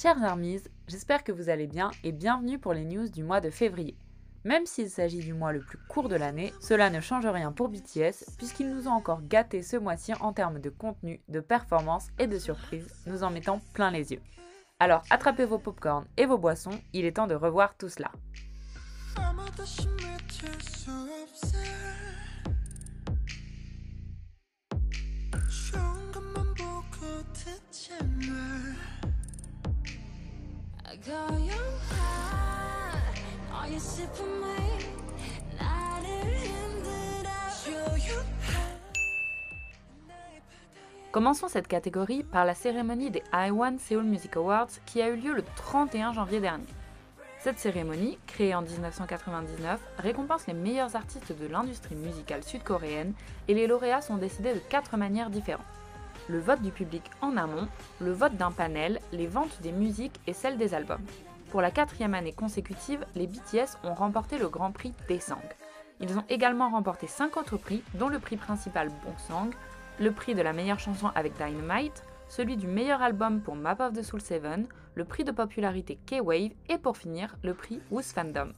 Chers Armies, j'espère que vous allez bien et bienvenue pour les news du mois de février. Même s'il s'agit du mois le plus court de l'année, cela ne change rien pour BTS puisqu'ils nous ont encore gâtés ce mois-ci en termes de contenu, de performance et de surprises, nous en mettant plein les yeux. Alors attrapez vos popcorn et vos boissons, il est temps de revoir tout cela. Commençons cette catégorie par la cérémonie des I-1 Seoul Music Awards qui a eu lieu le 31 janvier dernier. Cette cérémonie, créée en 1999, récompense les meilleurs artistes de l'industrie musicale sud-coréenne et les lauréats sont décidés de 4 manières différentes. Le vote du public en amont, le vote d'un panel, les ventes des musiques et celles des albums. Pour la 4e année consécutive, les BTS ont remporté le Grand Prix Daesang. Ils ont également remporté 5 autres prix, dont le prix principal Bongsang, le prix de la meilleure chanson avec Dynamite, celui du meilleur album pour Map of the Soul 7, le prix de popularité K-Wave et pour finir, le prix Who's Fandom.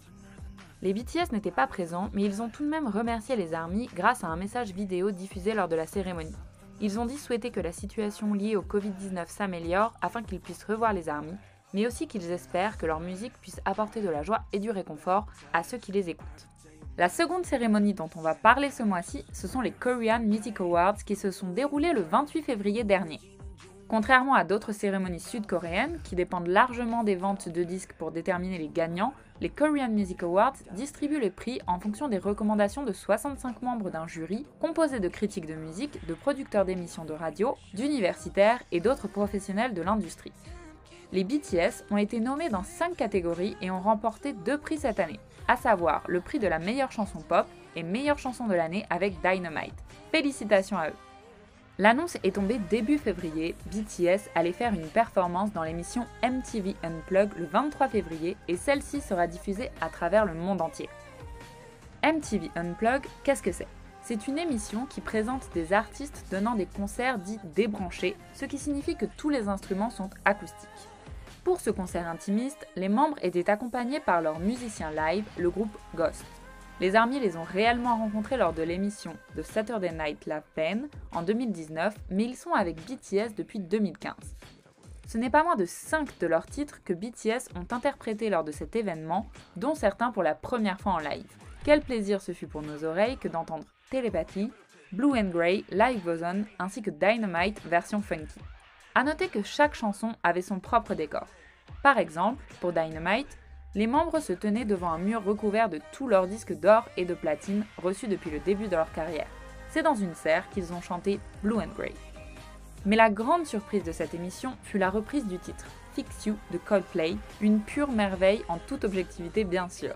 Les BTS n'étaient pas présents, mais ils ont tout de même remercié les ARMY grâce à un message vidéo diffusé lors de la cérémonie. Ils ont dit souhaiter que la situation liée au Covid-19 s'améliore afin qu'ils puissent revoir les ARMY, mais aussi qu'ils espèrent que leur musique puisse apporter de la joie et du réconfort à ceux qui les écoutent. La seconde cérémonie dont on va parler ce mois-ci, ce sont les Korean Music Awards qui se sont déroulés le 28 février dernier. Contrairement à d'autres cérémonies sud-coréennes qui dépendent largement des ventes de disques pour déterminer les gagnants, les Korean Music Awards distribuent les prix en fonction des recommandations de 65 membres d'un jury composé de critiques de musique, de producteurs d'émissions de radio, d'universitaires et d'autres professionnels de l'industrie. Les BTS ont été nommés dans 5 catégories et ont remporté 2 prix cette année, à savoir le prix de la meilleure chanson pop et meilleure chanson de l'année avec Dynamite. Félicitations à eux! L'annonce est tombée début février, BTS allait faire une performance dans l'émission MTV Unplugged le 23 février et celle-ci sera diffusée à travers le monde entier. MTV Unplugged, qu'est-ce que c'est ? C'est une émission qui présente des artistes donnant des concerts dits débranchés, ce qui signifie que tous les instruments sont acoustiques. Pour ce concert intimiste, les membres étaient accompagnés par leur musicien live, le groupe Ghost. Les ARMY les ont réellement rencontrés lors de l'émission The Saturday Night Live Band en 2019, mais ils sont avec BTS depuis 2015. Ce n'est pas moins de 5 de leurs titres que BTS ont interprétés lors de cet événement, dont certains pour la première fois en live. Quel plaisir ce fut pour nos oreilles que d'entendre Telepathy, Blue and Grey, Live Goes On, ainsi que Dynamite version funky. A noter que chaque chanson avait son propre décor. Par exemple, pour Dynamite, les membres se tenaient devant un mur recouvert de tous leurs disques d'or et de platine reçus depuis le début de leur carrière. C'est dans une serre qu'ils ont chanté Blue and Grey. Mais la grande surprise de cette émission fut la reprise du titre Fix You de Coldplay, une pure merveille en toute objectivité bien sûr.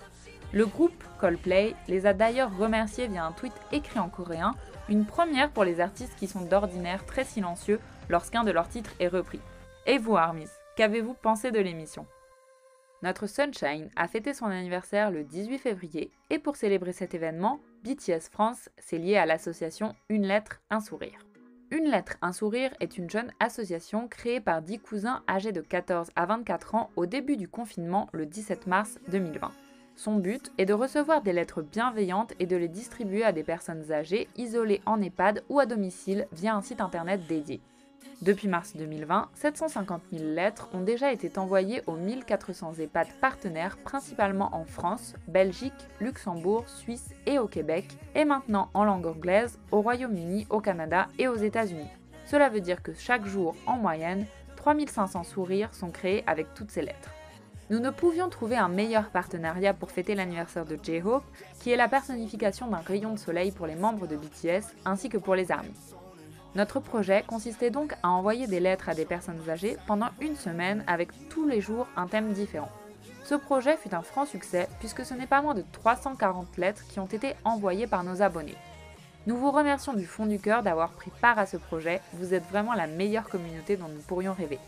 Le groupe Coldplay les a d'ailleurs remerciés via un tweet écrit en coréen, une première pour les artistes qui sont d'ordinaire très silencieux lorsqu'un de leurs titres est repris. Et vous ARMYs, qu'avez-vous pensé de l'émission ? Notre Sunshine a fêté son anniversaire le 18 février et pour célébrer cet événement, BTS France s'est lié à l'association Une lettre, un sourire. Une lettre, un sourire est une jeune association créée par 10 cousins âgés de 14 à 24 ans au début du confinement le 17 mars 2020. Son but est de recevoir des lettres bienveillantes et de les distribuer à des personnes âgées, isolées en EHPAD ou à domicile via un site internet dédié. Depuis mars 2020, 750 000 lettres ont déjà été envoyées aux 1400 EHPAD partenaires, principalement en France, Belgique, Luxembourg, Suisse et au Québec, et maintenant en langue anglaise au Royaume-Uni, au Canada et aux États-Unis. Cela veut dire que chaque jour, en moyenne, 3500 sourires sont créés avec toutes ces lettres. Nous ne pouvions trouver un meilleur partenariat pour fêter l'anniversaire de J-Hope, qui est la personnification d'un rayon de soleil pour les membres de BTS ainsi que pour les ARMY. Notre projet consistait donc à envoyer des lettres à des personnes âgées pendant une semaine avec tous les jours un thème différent. Ce projet fut un franc succès puisque ce n'est pas moins de 340 lettres qui ont été envoyées par nos abonnés. Nous vous remercions du fond du cœur d'avoir pris part à ce projet, vous êtes vraiment la meilleure communauté dont nous pourrions rêver.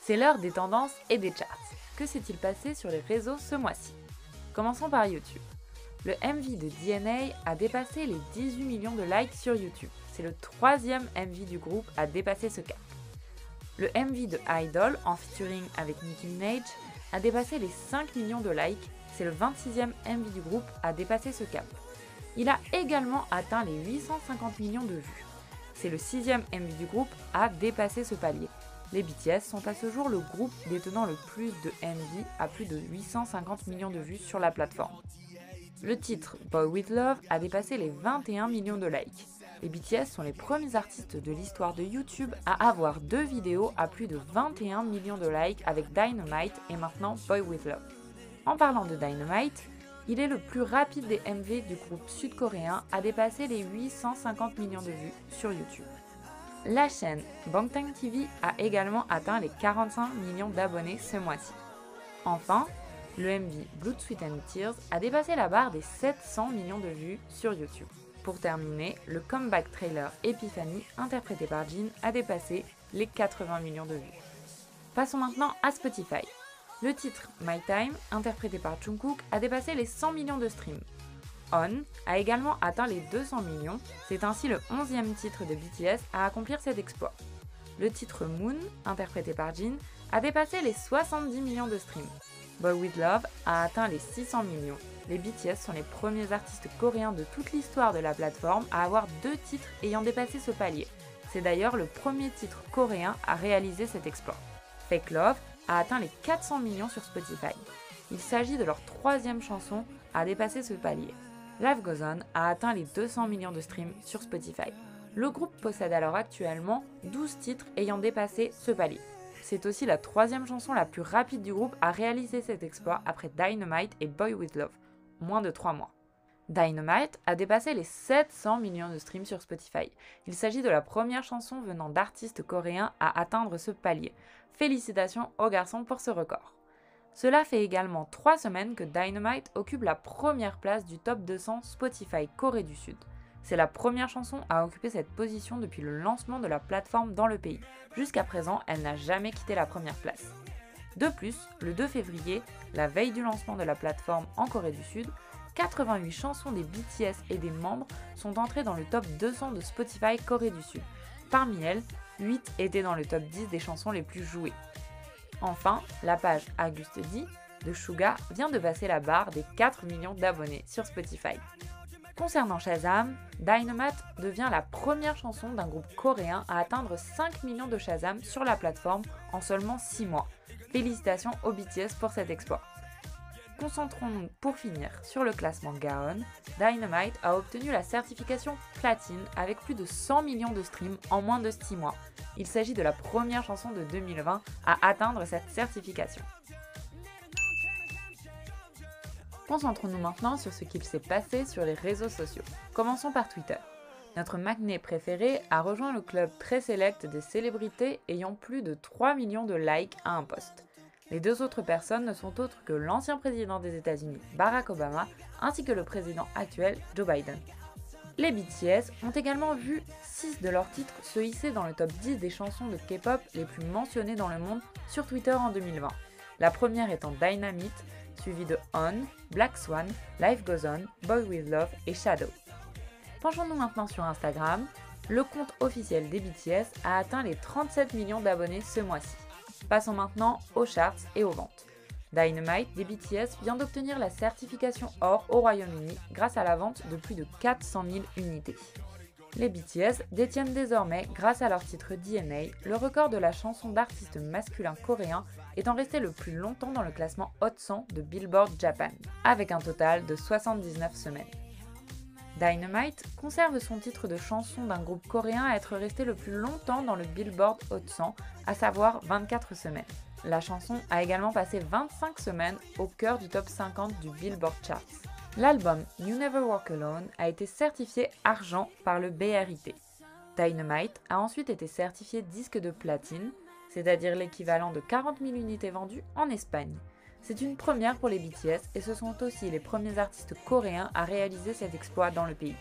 C'est l'heure des tendances et des charts. Que s'est-il passé sur les réseaux ce mois-ci ? Commençons par YouTube. Le MV de DNA a dépassé les 18 millions de likes sur YouTube. C'est le 3e MV du groupe à dépasser ce cap. Le MV de Idol, en featuring avec Nicki Minaj, a dépassé les 5 millions de likes. C'est le 26e MV du groupe à dépasser ce cap. Il a également atteint les 850 millions de vues. C'est le 6e MV du groupe à dépasser ce palier. Les BTS sont à ce jour le groupe détenant le plus de MV à plus de 850 millions de vues sur la plateforme. Le titre Boy With Love a dépassé les 21 millions de likes. Les BTS sont les premiers artistes de l'histoire de YouTube à avoir 2 vidéos à plus de 21 millions de likes avec Dynamite et maintenant Boy With Love. En parlant de Dynamite, il est le plus rapide des MV du groupe sud-coréen à dépasser les 850 millions de vues sur YouTube. La chaîne Bangtan TV a également atteint les 45 millions d'abonnés ce mois-ci. Enfin, le MV Blood, Sweat and Tears a dépassé la barre des 700 millions de vues sur YouTube. Pour terminer, le comeback trailer Epiphany, interprété par Jin, a dépassé les 80 millions de vues. Passons maintenant à Spotify. Le titre My Time, interprété par Jungkook, a dépassé les 100 millions de streams. On a également atteint les 200 millions, c'est ainsi le 11e titre de BTS à accomplir cet exploit. Le titre Moon, interprété par Jin, a dépassé les 70 millions de streams. Boy With Love a atteint les 600 millions. Les BTS sont les premiers artistes coréens de toute l'histoire de la plateforme à avoir 2 titres ayant dépassé ce palier. C'est d'ailleurs le premier titre coréen à réaliser cet exploit. Fake Love a atteint les 400 millions sur Spotify. Il s'agit de leur 3e chanson à dépasser ce palier. Life Goes On a atteint les 200 millions de streams sur Spotify. Le groupe possède alors actuellement 12 titres ayant dépassé ce palier. C'est aussi la 3e chanson la plus rapide du groupe à réaliser cet exploit après Dynamite et Boy With Love, moins de 3 mois. Dynamite a dépassé les 700 millions de streams sur Spotify. Il s'agit de la première chanson venant d'artistes coréens à atteindre ce palier. Félicitations aux garçons pour ce record. Cela fait également 3 semaines que Dynamite occupe la première place du top 200 Spotify Corée du Sud. C'est la première chanson à occuper cette position depuis le lancement de la plateforme dans le pays. Jusqu'à présent, elle n'a jamais quitté la première place. De plus, le 2 février, la veille du lancement de la plateforme en Corée du Sud, 88 chansons des BTS et des membres sont entrées dans le top 200 de Spotify Corée du Sud. Parmi elles, 8 étaient dans le top 10 des chansons les plus jouées. Enfin, la page Auguste D de Suga vient de passer la barre des 4 millions d'abonnés sur Spotify. Concernant Shazam, Dynamite devient la première chanson d'un groupe coréen à atteindre 5 millions de Shazam sur la plateforme en seulement 6 mois. Félicitations aux BTS pour cet exploit. Concentrons-nous pour finir sur le classement Gaon. Dynamite a obtenu la certification platine avec plus de 100 millions de streams en moins de 6 mois. Il s'agit de la première chanson de 2020 à atteindre cette certification. Concentrons-nous maintenant sur ce qu'il s'est passé sur les réseaux sociaux. Commençons par Twitter. Notre magné préféré a rejoint le club très sélect des célébrités ayant plus de 3 millions de likes à un post. Les 2 autres personnes ne sont autres que l'ancien président des États-Unis, Barack Obama, ainsi que le président actuel, Joe Biden. Les BTS ont également vu 6 de leurs titres se hisser dans le top 10 des chansons de K-pop les plus mentionnées dans le monde sur Twitter en 2020. La première étant Dynamite, suivie de On, Black Swan, Life Goes On, Boy With Love et Shadow. Penchons-nous maintenant sur Instagram. Le compte officiel des BTS a atteint les 37 millions d'abonnés ce mois-ci. Passons maintenant aux charts et aux ventes. Dynamite des BTS vient d'obtenir la certification or au Royaume-Uni grâce à la vente de plus de 400 000 unités. Les BTS détiennent désormais, grâce à leur titre DNA, le record de la chanson d'artiste masculin coréen étant resté le plus longtemps dans le classement Hot 100 de Billboard Japan, avec un total de 79 semaines. Dynamite conserve son titre de chanson d'un groupe coréen à être resté le plus longtemps dans le Billboard Hot 100, à savoir 24 semaines. La chanson a également passé 25 semaines au cœur du top 50 du Billboard Charts. L'album You Never Walk Alone a été certifié argent par le BRIT. Dynamite a ensuite été certifié disque de platine, c'est-à-dire l'équivalent de 40 000 unités vendues en Espagne. C'est une première pour les BTS et ce sont aussi les premiers artistes coréens à réaliser cet exploit dans le pays.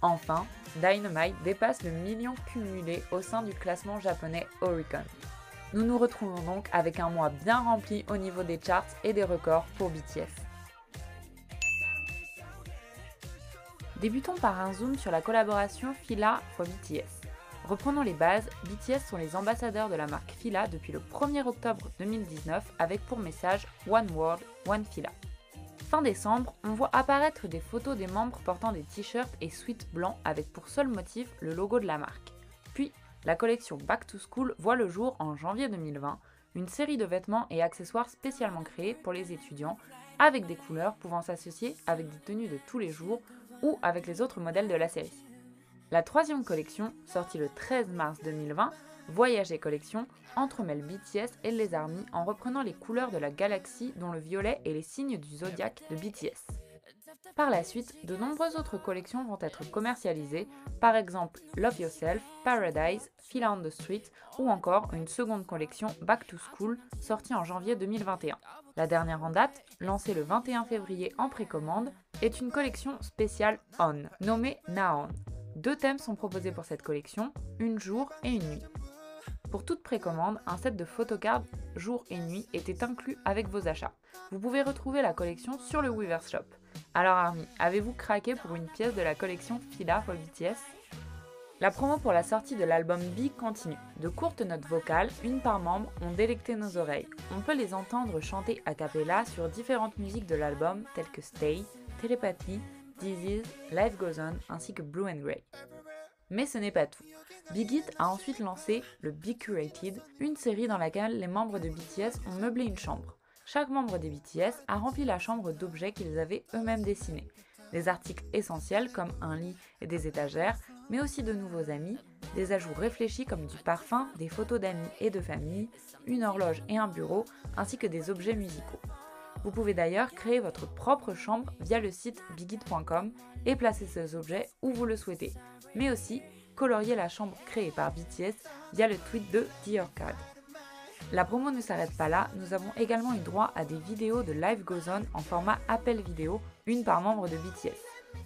Enfin, Dynamite dépasse le million cumulé au sein du classement japonais Oricon. Nous nous retrouvons donc avec un mois bien rempli au niveau des charts et des records pour BTS. Débutons par un zoom sur la collaboration Fila for BTS. Reprenons les bases, BTS sont les ambassadeurs de la marque Fila depuis le 1er octobre 2019 avec pour message One World, One Fila. Fin décembre, on voit apparaître des photos des membres portant des t-shirts et sweats blancs avec pour seul motif le logo de la marque. Puis, la collection Back to School voit le jour en janvier 2020, une série de vêtements et accessoires spécialement créés pour les étudiants, avec des couleurs pouvant s'associer avec des tenues de tous les jours ou avec les autres modèles de la série. La troisième collection, sortie le 13 mars 2020, Voyager Collection, entremêle BTS et les ARMY en reprenant les couleurs de la galaxie dont le violet est les signes du zodiaque de BTS. Par la suite, de nombreuses autres collections vont être commercialisées, par exemple Love Yourself, Paradise, Fila on the Street ou encore une seconde collection Back to School sortie en janvier 2021. La dernière en date, lancée le 21 février en précommande, est une collection spéciale On, nommée Naon. 2 thèmes sont proposés pour cette collection, une jour et une nuit. Pour toute précommande, un set de photocards jour et nuit était inclus avec vos achats. Vous pouvez retrouver la collection sur le Weverse Shop. Alors ARMY, avez-vous craqué pour une pièce de la collection Fila for BTS? La promo pour la sortie de l'album Big continue. De courtes notes vocales, une par membre, ont délecté nos oreilles. On peut les entendre chanter a cappella sur différentes musiques de l'album telles que Stay, Telepathy, Disease, Life Goes On ainsi que Blue and Grey. Mais ce n'est pas tout. Big Hit a ensuite lancé le Big Curated, une série dans laquelle les membres de BTS ont meublé une chambre. Chaque membre des BTS a rempli la chambre d'objets qu'ils avaient eux-mêmes dessinés. Des articles essentiels comme un lit et des étagères, mais aussi de nouveaux amis, des ajouts réfléchis comme du parfum, des photos d'amis et de famille, une horloge et un bureau, ainsi que des objets musicaux. Vous pouvez d'ailleurs créer votre propre chambre via le site bighit.com et placer ces objets où vous le souhaitez, mais aussi colorier la chambre créée par BTS via le tweet de Diorcad. La promo ne s'arrête pas là, nous avons également eu droit à des vidéos de Live Goes On en format appel vidéo, une par membre de BTS.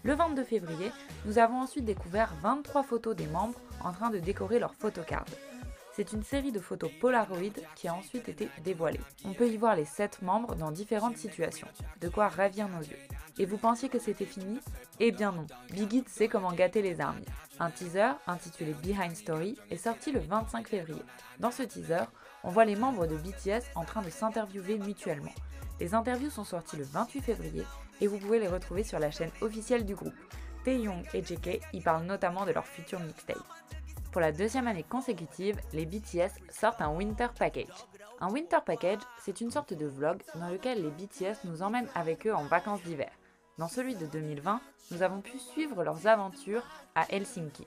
Le 22 février, nous avons ensuite découvert 23 photos des membres en train de décorer leur photocard. C'est une série de photos Polaroid qui a ensuite été dévoilée. On peut y voir les 7 membres dans différentes situations, de quoi ravir nos yeux. Et vous pensiez que c'était fini? Eh bien non, Big Hit sait comment gâter les ARMY. Un teaser, intitulé Behind Story, est sorti le 25 février. Dans ce teaser, on voit les membres de BTS en train de s'interviewer mutuellement. Les interviews sont sorties le 28 février et vous pouvez les retrouver sur la chaîne officielle du groupe. Taehyung et JK y parlent notamment de leur futur mixtape. Pour la 2e année consécutive, les BTS sortent un Winter Package. Un Winter Package, c'est une sorte de vlog dans lequel les BTS nous emmènent avec eux en vacances d'hiver. Dans celui de 2020, nous avons pu suivre leurs aventures à Helsinki.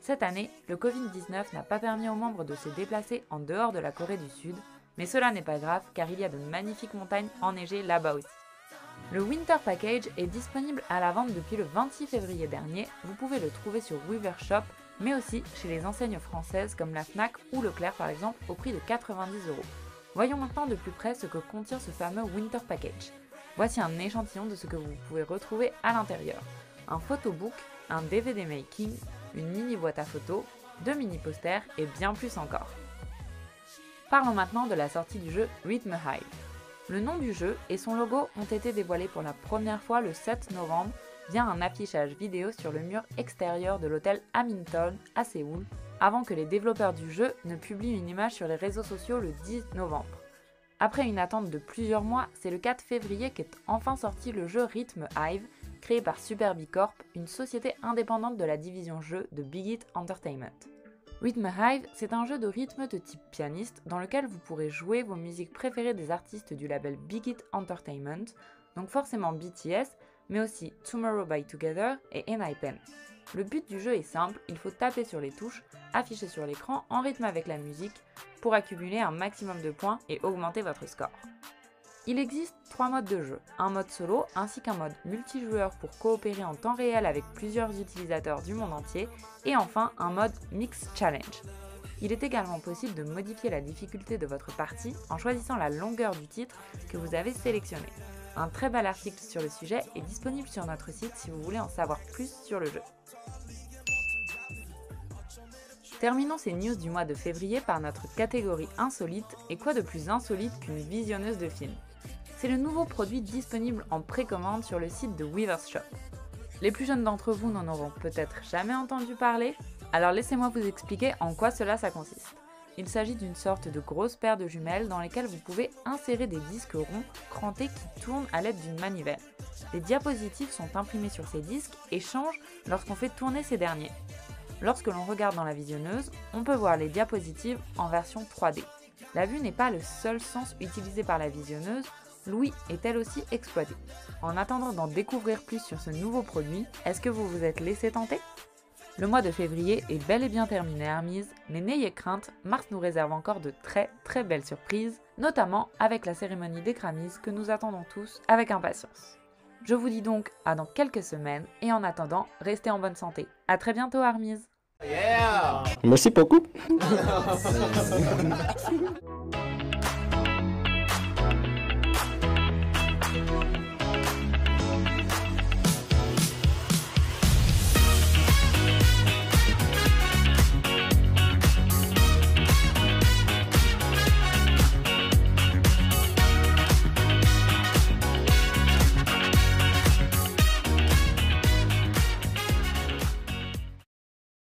Cette année, le Covid-19 n'a pas permis aux membres de se déplacer en dehors de la Corée du Sud, mais cela n'est pas grave car il y a de magnifiques montagnes enneigées là-bas aussi. Le Winter Package est disponible à la vente depuis le 26 février dernier, vous pouvez le trouver sur Weverse Shop, mais aussi chez les enseignes françaises comme la Fnac ou Leclerc par exemple au prix de 90 €. Voyons maintenant de plus près ce que contient ce fameux Winter Package. Voici un échantillon de ce que vous pouvez retrouver à l'intérieur. Un photobook, un DVD making, une mini boîte à photos, 2 mini posters et bien plus encore. Parlons maintenant de la sortie du jeu Rhythm Hive. Le nom du jeu et son logo ont été dévoilés pour la première fois le 7 novembre via un affichage vidéo sur le mur extérieur de l'hôtel Hamilton à Séoul, avant que les développeurs du jeu ne publient une image sur les réseaux sociaux le 10 novembre. Après une attente de plusieurs mois, c'est le 4 février qu'est enfin sorti le jeu Rhythm Hive, créé par Super Bicorp, une société indépendante de la division jeux de Big Hit Entertainment. Rhythm Hive, c'est un jeu de rythme de type pianiste dans lequel vous pourrez jouer vos musiques préférées des artistes du label Big Hit Entertainment, donc forcément BTS, mais aussi Tomorrow by Together et ENHYPEN. Le but du jeu est simple, il faut taper sur les touches, affichées sur l'écran en rythme avec la musique, pour accumuler un maximum de points et augmenter votre score. Il existe 3 modes de jeu, un mode solo ainsi qu'un mode multijoueur pour coopérer en temps réel avec plusieurs utilisateurs du monde entier, et enfin un mode Mix Challenge. Il est également possible de modifier la difficulté de votre partie en choisissant la longueur du titre que vous avez sélectionné. Un très bel article sur le sujet est disponible sur notre site si vous voulez en savoir plus sur le jeu. Terminons ces news du mois de février par notre catégorie insolite, et quoi de plus insolite qu'une visionneuse de films? C'est le nouveau produit disponible en précommande sur le site de Weverse Shop. Les plus jeunes d'entre vous n'en auront peut-être jamais entendu parler, Alors laissez-moi vous expliquer en quoi ça consiste. Il s'agit d'une sorte de grosse paire de jumelles dans lesquelles vous pouvez insérer des disques ronds crantés qui tournent à l'aide d'une manivelle. Les diapositives sont imprimées sur ces disques et changent lorsqu'on fait tourner ces derniers. Lorsque l'on regarde dans la visionneuse, on peut voir les diapositives en version 3D. La vue n'est pas le seul sens utilisé par la visionneuse, l'ouïe est elle aussi exploitée. En attendant d'en découvrir plus sur ce nouveau produit, est-ce que vous vous êtes laissé tenter ? Le mois de février est bel et bien terminé, Hermise, mais n'ayez crainte, Mars nous réserve encore de très belles surprises, notamment avec la cérémonie des Grammys que nous attendons tous avec impatience. Je vous dis donc à dans quelques semaines, et en attendant, restez en bonne santé. À très bientôt, Hermise. Merci beaucoup.